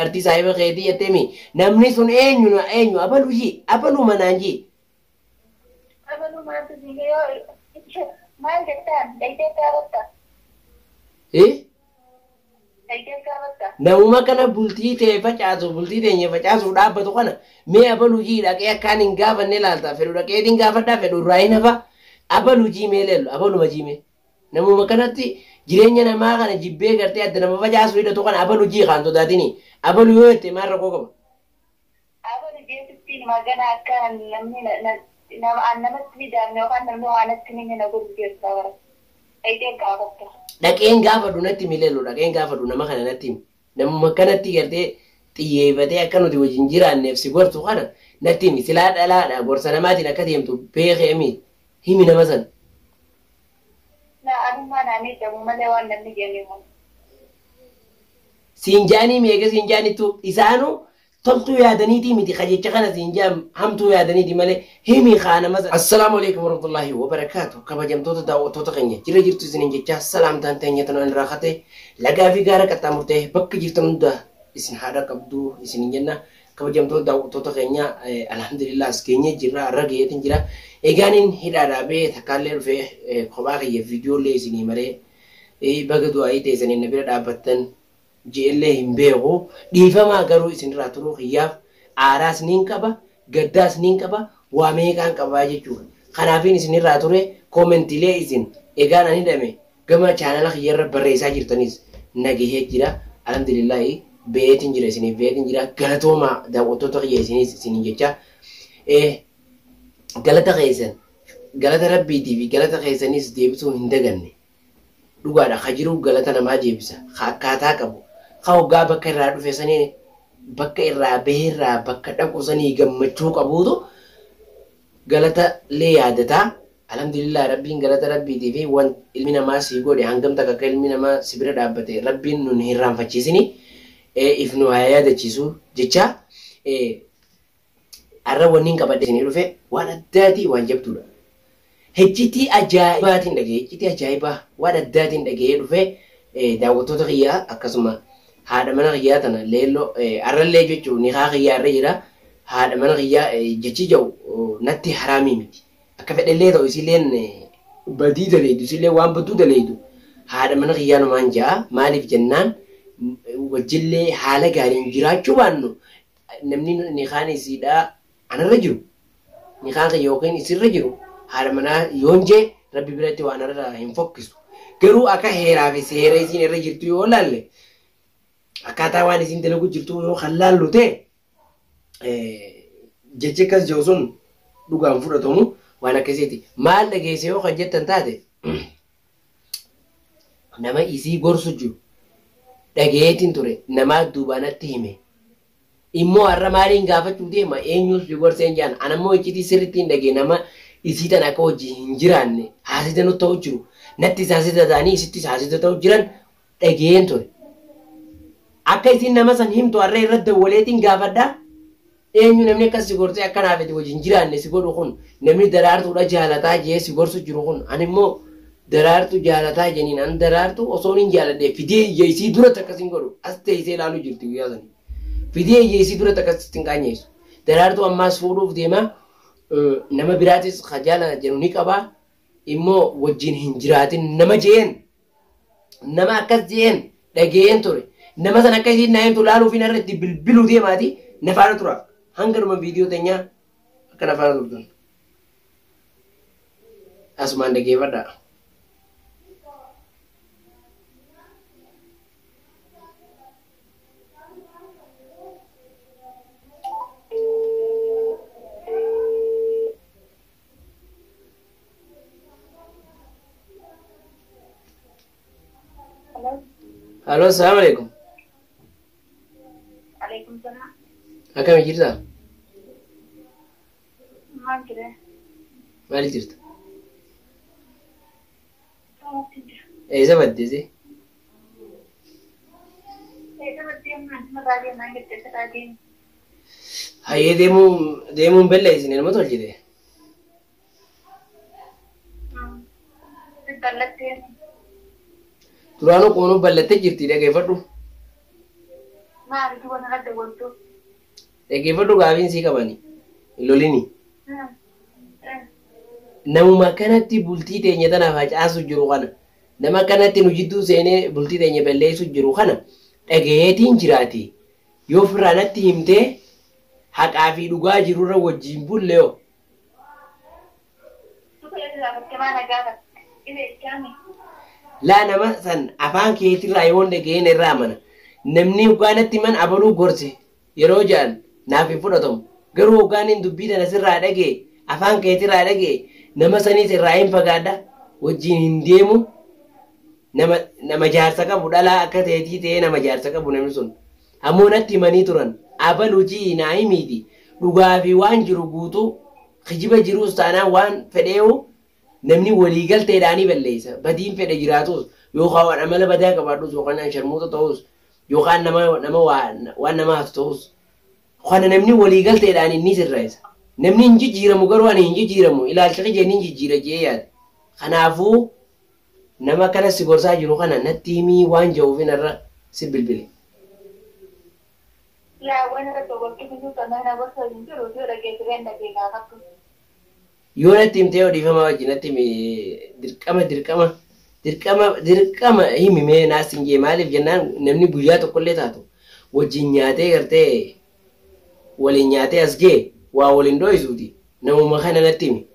artii saahiba keetii jetteemi namni sun eenyu abaluu manaanji. Abaluu maatu siigee yoo maal jettaan dayitee gaafata. Dayitee gaafata. Namuma kana bultii ta'e facaasu bultii teenya facaasuuf dhaabbatu kana mee abaluujii dhaqee akkaan hin gaafanne laalta fedhu dhaqeetiin gaafadhaa fedhu irraa hin hafa abaluujii mee leellu abaluma jiime namuma kanatti jireenya namaa kana jibbee gartee adda nama facaasu hidhatu kana abaluujii kaan sodaatini abalu yoo jette maal rakkoo qaba. Abalu jechuun magana akka namatti miidhamne yookaan namni waan akka inni na godhu keessaa bara. Dayitee gaafata. Dhaqeen gaafadhu natti mileellu dhaqeen gaafadhu nama kana natti namuma kanatti gartee xiyyeeffatee akka nuti wajjin jiraanneef si gortu kana natti himi silaa dhalaadha gorsa namaatiin akka deemtu beekee himi nama sana. Anummaa naannoo jedhamu malee waan namni jennee mun. Siinjaanii meeqa siinjaanittu isaanuu toltuu yaadaniitii miti qajecha kana siinjaan hamtuu yaadaniiti malee himi nama sana. Assalaamu alaikum warahmatullahi wabarakaatu kabajamtoota daawwattoota keenya jira jirtu isiniin jecha salaamtaan teenya tanaan irraa kate lagaa fi gaara qaxxaamurtee bakka jirtan hunda isin haadha qabdu isiniin jenna kabajamtoota daawwattoota keenya alhamdulillah as keenya jirra arra geetin jira eegaanin hidhaadhaa bee takkaallee dhufee kophaa kiyya viidiyoolee isinii maree baga du'aayii teessanii na bira dhaabbattan jeellee hin beeku dhiifamaa garuu isinirraa turuu kiyyaaf aaraas niin qaba gaddaas niin qaba waa meeqaan qabaa jechuudha. Kanaafiin isinirraa ture koomentiilee isin egaan ani hidhame gama chaanala kiyyarra barreessaa jirtanis nagahee jira alhamdulillahi beetin jira isiniif beetin jira galatooma daawwattoota kiyya isinis isiniin jecha galata keessan galata rabbiitii fi galata keessanis deebisuu hin daganne dhugaadha ka jiru galata namaa deebisa akkaataa qabu. Hoggaa bakka irraa dhufe sanii bakka irraa baheerraa bakka dhaqu sanii gammachuu qabuutu galata lee yaadataa alhamdulillah rabbiin galata rabbiitii fi waan ilmi namaa sii godhe hangam takka akka ilmi namaa si bira dhaabbate rabbiin nun hin raanfachiisini if nu haa yaadachiisu jecha har'a wanniin qabadhe isinii dhufe waan addaatii waan jabduudha. Hejjitii ajaa'ibaatiin dhagee hejjitii ajaa'ibaa waan addaatiin dhagee dhufe daawwattoota kiyyaa akkasuma haadha mana kiyyaa tana leelloo arrallee jechuun ni haa kiyyaa irra jira haadha mana kiyyaa jechi jiru natti haraamii miti akka fedhallee ta'u isilleen badii daleedu isillee waan badduu daleedu haadha mana kiyyaa numaan ja'a maaliif jennaan wajjillee haala gaariin jiraachuu baannu namni ni kaan isiidhaa anarra jiru ni kaan yookiin isirra jiru haadha manaa yoon jee rabbi biratti waan irra hin fokkisu garuu akka heeraa fi seera isiin irra jirtu yoo laalle akkaataa waan isin dalagu jirtu yoo kan laallu ta'e jechi akkas jiru sun dhugaan fudhatamu waan akkasiiti. Maal dhageesse yoo kan jettan taate nama isii gorsu jiru dhageetiin ture namaa duubaanatti hime immoo har'a maaliin gaafachuu deema eenyus si gorseen jaan anammoo iccitii sirrittiin dhagee nama isii tan akka hojii hin jiraanne haasita nutti ta'u jiru natti haasita ta'anii isittis haasita ta'u jiran dhageen ture. Akka isin nama san himtu har'a irratti dawwaleetiin gaafadhaa eenyu namni akkas si gorsee akkanaaf itti wajjin jiraanne si godhu kun namni daraartuudha jaalataa jee si gorsu jiru kun ani immoo daraartuu jaalataa jeniin an daraartuu osoo hin jaaladhee fidee iyyeessii duratti akkasiin godhu as teessee ilaaluu jirti guyyaa sanii fidee iyyeessii duratti akkasitti hin qaanyeessu daraartuu ammaas fuudhuuf deema nama biraatis kajaala jedhu ni qabaa immoo wajjin hin jiraatin nama jeen nama akkas jeen dhageen ture. Nama sana akka isin naayimtu laaluuf hin irratti bilbiluu deemaati nafaana tura hanga dhuma viidiyoo teenyaa akka nafaana turtan asumaan dhageeffadhaa. Halo, assalamualaikum. Waalaikumsalam. Akkam jirta? Maal jira? Maal jirta? Eessa baddese? Eessa baddee mataa deemaa jirte sadaa deemu. Hayyee deemuun balleessine nama tolchite. Ballattee. Duraanuu qoonuu ballattee jirti dhageeffadhu. Maaliif waan irratti gochuu? Dhaggeeffadhu gaafiin sii qabani. Lolini. Namuma kanatti bultii teenya tanaaf facaasu jiru kana. Nama kanatti nu jidduu seenee bultii teenya balleessu jiru kana dhagayeetiin jiraate. Yoo ofirraa natti himtee haqaa fi dhugaa jirurra wajjin bulle yoo. Laa nama san afaan keetirraa yoo dhageen irraa amana. Namni dhugaanatti man abaluu gorse yeroo jedhan naaf hin fudhatamu. Garuu dhugaan dubbii tana sirraa dhagee afaan keetirraa dhagee nama saniis irraa hin fagaadha wajjin hin deemu. Nama jaarsa qabu dhalaa akka ta'eetii ta'ee nama jaarsa qabu namni sun. Ammoo natti himanii turan abalujii naa himiiti dhugaa fi waan jiru guutuu kijiba jirus taanaan waan fedheewu namni waliigalteedhaanii balleessa. Badiin fedhe jiraatus yookaan amala badaa qabaadhus yookaan sharmuuta ta'us yookaan nama waan nama hatu ta'us. Kana namni waliigalteedhaan inni sirreessa. Namni hin jijjiiramu garuu ani hin jijjiiramu ilaalcha kiyya ni jijjiira jee yaada. Kanaafuu nama kana si gorsaa jiru kana natti himii waan jedhuuf irra si bilbile. Yoo natti himtee yoo dhiifama wajjin natti dirqama himimee naas hin jee maaliif jennaan namni guyyaa tokkollee taatu wajjin nyaatee gartee waliin nyaatee as gee waa waliin dho'isuuti namuma kana natti himi.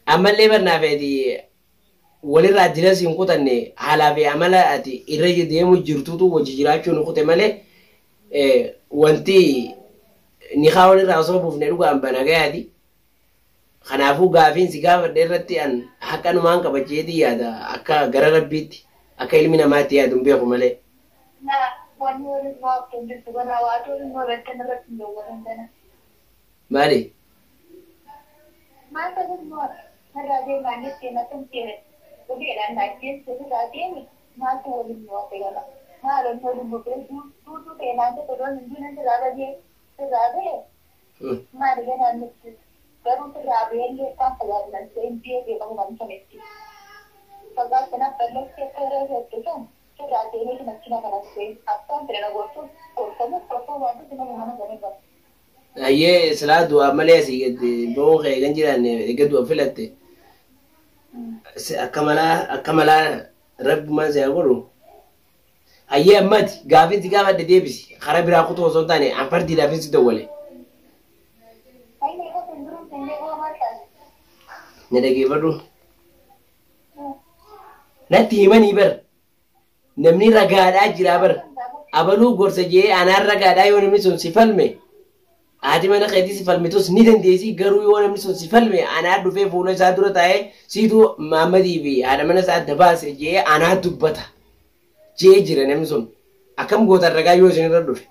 Ammallee barnaafeeti walirraa jilas hin kutanne haalaa fi amala ati irra deemu jirtuutu wajji jiraachuu nu kute malee wanti niqaa walirraa osoo buufne dhugaan bana gayaati. Kanaafuu gaafiin si gaafadhe irratti an haqanumaan qabacheetii yaada akka gara rabbiitti akka ilmi namaatti yaadu hin beeku malee. Maali? Ayyee silaa du'aa malee asii bo'oo kee kan jiran egaa du'a filatte akka malaa rabbumaan si haa godhu. Ayyee ammati gaafiin si gaafadhe deebisi karaa biraa kutuu osoo hin taane anfardiidhaafin si dawwale. Na dhaggeeffadhu. Natti himanii bar namni ragaadhaa jira bar abaluu gorsa jee anaan ragaadhaa yoo namni sun si falme. Ati mana keetii si falmitus ni dandeessi garuu yoo namni sun si falme anaa dhufee fuula isaa dura taa'ee siituu Maammadii fi haadha mana isaa adda baase jee anaa dubbata jee jira namni sun akkam goota ragaa yoo isin irra dhufe.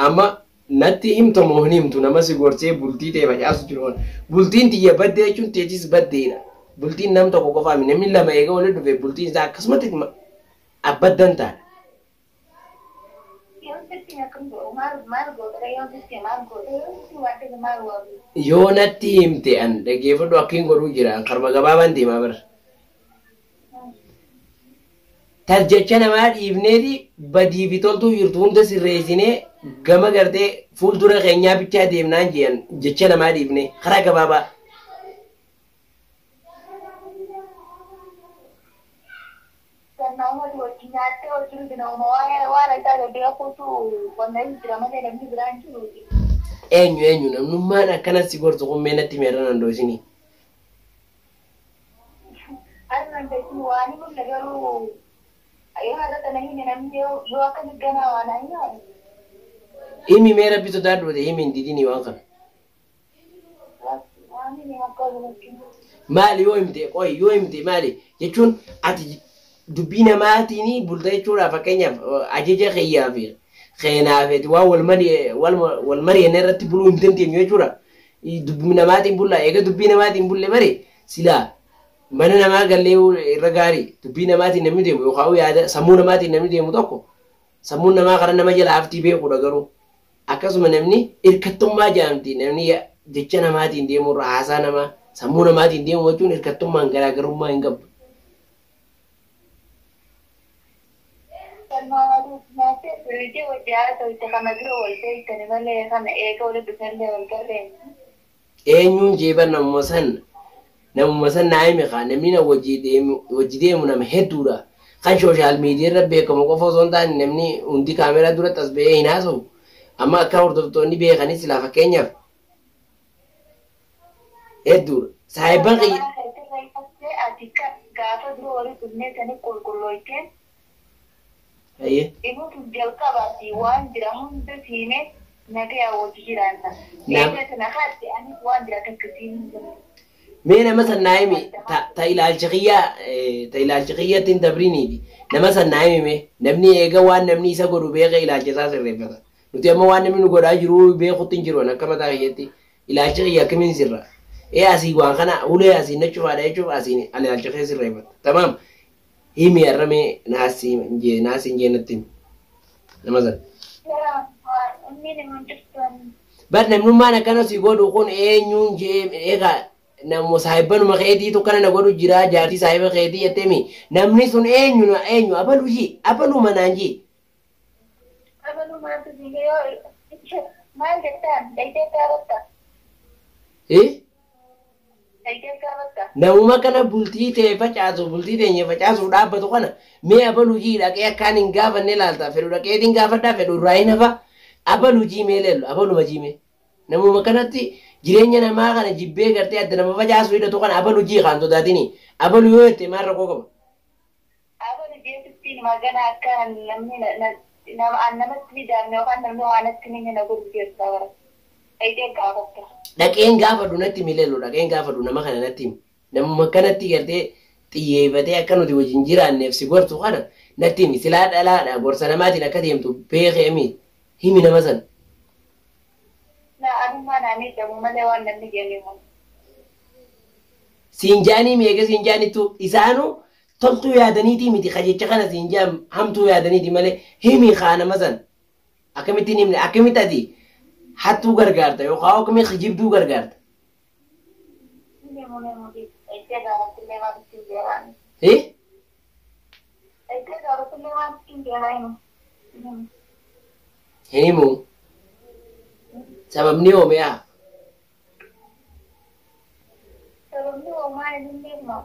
Amma natti himtamoo hin himtu nama si gorsee bultii ta'e facaasu jiru. Bultiin xiyya baddee jechuun teechis baddeedha. Bultiin nam tokko qofaami namni lama eega waliin dhufe bultiin isaa akkasumatti abaddan ta'a. Yoo natti himte an dhaggeeffadhu akka hin godhuu jira karma gabaabaan deemaa bara. Tarjecha namaa dhiifneeti badii fi toltuu jirtu hunda sirreessinee gama gartee fuuldura keenyaa bichaa deemnaan jeen jecha namaa dhiifne karaa gabaabaa. Eenyu namnummaan akkanas si gorsu kummee natti meerra nandoo isinii. Himi mee rabbi sodaadhuute himi hin didinii waan kana. Maali yoo himte qoy yoo himte maali jechuun ati dubbii namaatiin bulta jechuudha fakkeenyaaf ajaja xiyyaa fi xeenaafeeti waan wal mari'anne irratti buluu hin dandeenyu jechuudha. Dubbii namaatiin bulla eega dubbii namaatiin bulle bare silaa mana namaa gallee irra gaarii dubbii namaatiin namni deemu yookaan yaada sammuu namaatiin namni deemu tokko sammuun namaa kana nama jala haftii beekudha garuu akkasuma namni hirkattummaa jedhamti namni jecha namaatiin deemu irraa haasaa namaa sammuu namaatiin deemu jechuun hirkattummaan garaagarummaa hin qabu. Eenyuun jeeban namuma san naa hime kaa namni na wajji deemu nama hedduudha. Kan sooshaal miidiyaa irra beekamu qofa osoo hin taane namni hundi kaameraa duratti as ba'ee hin haasa'u. Amma akka hordoftoonni beekanis silaa fakkeenyaaf hedduudha. Saahibbaan qiyya. Gaafa dura walii tunnee sanii qulqullooyteen. Ayyee. Ibutu jalqabaati waan jira hunda siimee nagaa wajji jiraanna. Eega sana haati anis waan jira akkasiin. Mee nama sannaa himi ta ilaalcha kiyyaatti hin dabriiniifi nama sannaa himi namni eega waan namni isa godhu beeka ilaalcha isaa sirreeffata. Nuti amma waan namni nu godhaa jiru beekutti hin jiru akka mataa kiyyaatti ilaalcha kiyya akkamiin sirra. Asii waan kana ulee asiin na cufaadha jechuuf asiin ilaalcha kee sirreeffata. Tamaam himi har'amee naasiin jeenatti nama sana. Bar namnummaan akkana si godhu kun eenyuun jee eegaa namu saahibbanuma keetiitu kana na godhu jira jaartii saahiba keetii jetteemi namni sun eenyu abalu manaan jee. Maal jettaan dayitee gaafata. Namuma kana bultii ta'e facaasu dhaabbatu kana mee abalujii dhaqee akkaan hin gaafanne laalta fedhu dhaqeetiin gaafadhaa fedhu irraa hin hafa abalujii mee leellu abaluma jiime namuma kanatti jireenya namaa kana jibbee gartee adda nama facaasu hidhatu kana abalujii kaan sodaatini abalu yoo jette maal rakkoo qaba. Abalu jechuun magana akka namni namatti miidhagne yookaan namni waan akka inni na godhu keessaa bara. Dhaqeen gaafadhu natti mileellu dhaqeen gaafadhu nama kana natti namuma kanatti gartee xiyyeeffatee akka nuti wajjin jiraanneef si gortu kana natti himi silaa dhalaadha gorsa namaatiin akka deemtu beekee himi nama sana. Siinjaanii meeqa siinjaanittu isaanuu toltuu yaadaniitii miti qajecha kana siinjaan hamtuu yaadaniiti malee himi kaa nama sana akkamittiin himne akkamitti ati hattuu gargaarta yookaan akkamii kijibduu gargaarta. Himu sababni oomeyaa. Sababni oomaa hin beeknu.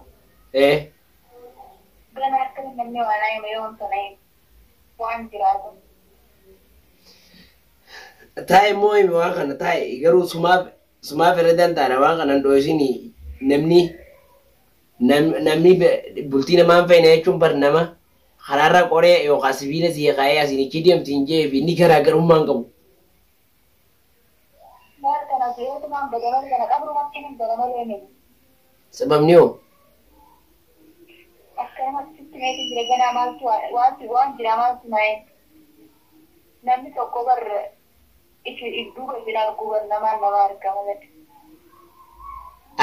Gana akka namni waan aayima yoo ta'e waan jiraatu. Taa'e immoo himi waan kana taa'e garuu sumaaf irra danda'a waan kanan dhoosini namni bultii namaan fayyina jechuun bar nama karaarra qoree yookaan sibiila siya kaa'ee asinichi deemtiin jee fi inni garaagarummaa hin qabu. Sababni hoo? Namni tokko barra iddoo biraatti gubannamaan nama argama.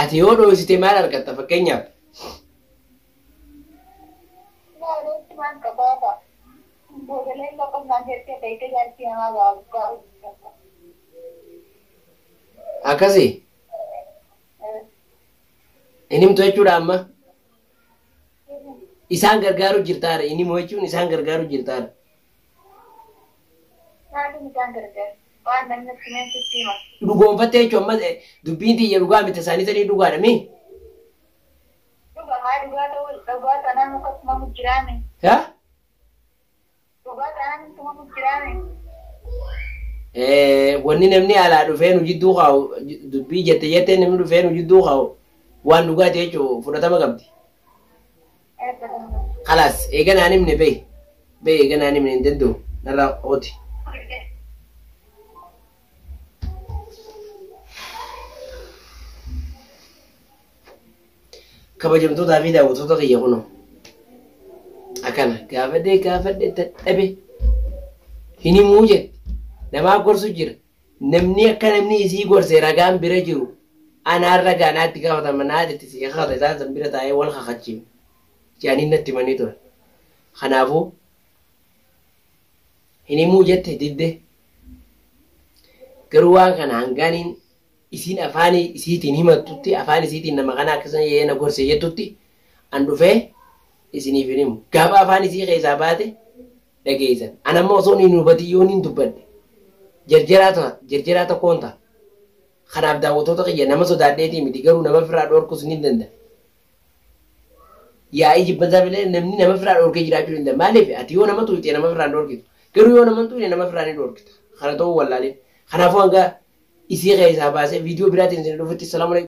Ati yoo dhoosite maal argatta fakkeenyaaf? Akkasii? Inni himtu jechuudha amma? Isaan gargaaru jirtaadha. Inni immoo jechuun isaan gargaaru jirtaadha. Dhugoonfattee jechuun amma dubbiin tiyya dhugaa miti isaanii sadii dhugaadha mi? Wanni namni alaa dhufee nu jidduu kaa'u dubbii jettee namni dhufee nu jidduu kaa'u waan dhugaati jechuun fudhatama qabdi. Kalaas eega naan himne bahe eega naan himne hin danda'u narraa ooti. Kabajamtootaa fi daawwattoota kiyya kunoo akkana gaafadhee dadhabe hin himuu jette namaa gorsu jira namni akka namni isii gorsee ragaan bira jiru anaan ragaa naatti gaafatama naatti si kakata isaan san bira taa'ee wal kakachiisu jedhanii natti himanii ture. Kanaafuu hin himuu jette didde garuu waan kana hangaaniin isin afaan isiitiin himattutti afaan isiitiin nama kana akkasuma yeena gorse jettutti an dhufee isiniif hin himu. Gaafa afaan isii keessaa baate dhageessan. Anammoo osoo hin hubatiyyoon hin dubbadde jarjaraata koonta. Kanaaf daawwattoota kiyya nama sodaadheetii miti garuu nama firaa dhorkus ni danda'a. Yaa'ii jibbansaa filee namni nama firaa dhorkee jiraachuu ni danda'a. Maaliif ati yoo nama tuutee nama firaan dhorkitu garuu yoo nama tuutee nama firaan ni dhorkita. Kana ta'uu wallaalee. Kanaafuu hanga isii keessaa baasee viidiyoo biraatiin isin dhufutti salaamu